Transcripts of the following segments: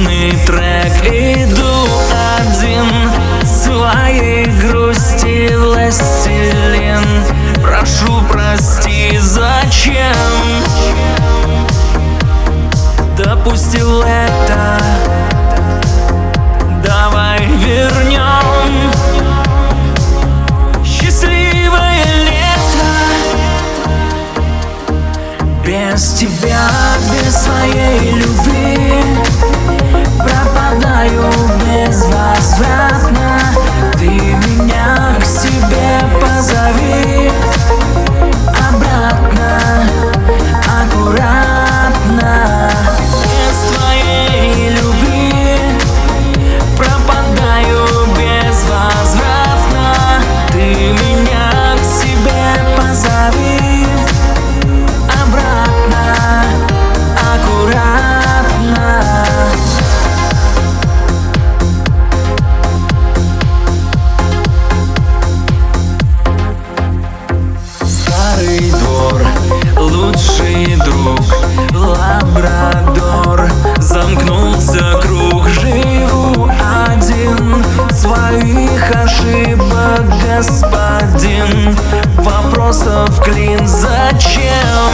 грустный трек. Иду один, своей грусти властелин. Прошу, прости, зачем допустил это? Давай вернем счастливое лето. Без тебя, без своей любви пропадаю безвозвратно. Ты меня к себе позови обратно, аккуратно. Без твоей любви пропадаю безвозвратно. Ты меня к себе позови обратно, аккуратно. Старый двор, лучший друг, лабрадор. Замкнулся круг, живу один, своих ошибок господин. Вопросов клин, зачем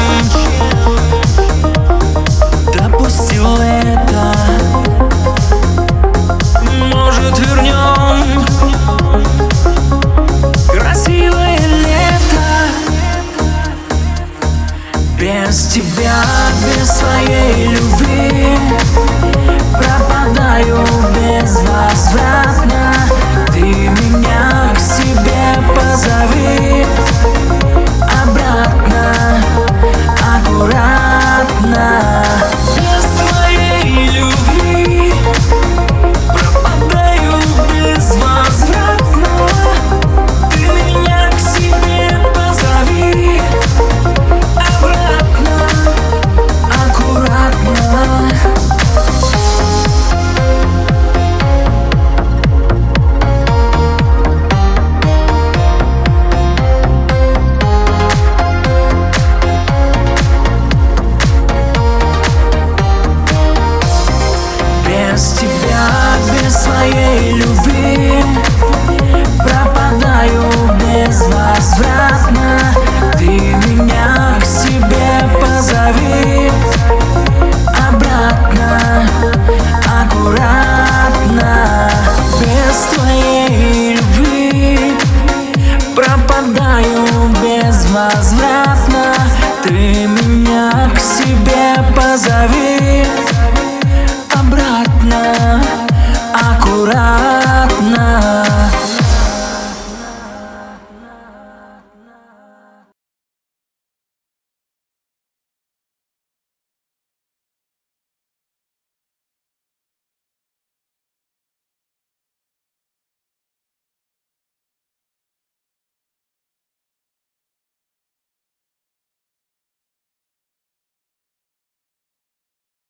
допустил это? Может, вернем красивое лето? Без тебя, без своей любви пропадаю безвозвратно. Ты меня к себе позови обратно, аккуратно. Без твоей любви пропадаю безвозвратно. Ты меня к себе позови обратно, аккуратно. Без тебя, без своей любви пропадаю безвозвратно. Ты меня к себе позови обратно, аккуратно. Без твоей любви пропадаю безвозвратно. Ты меня к себе позови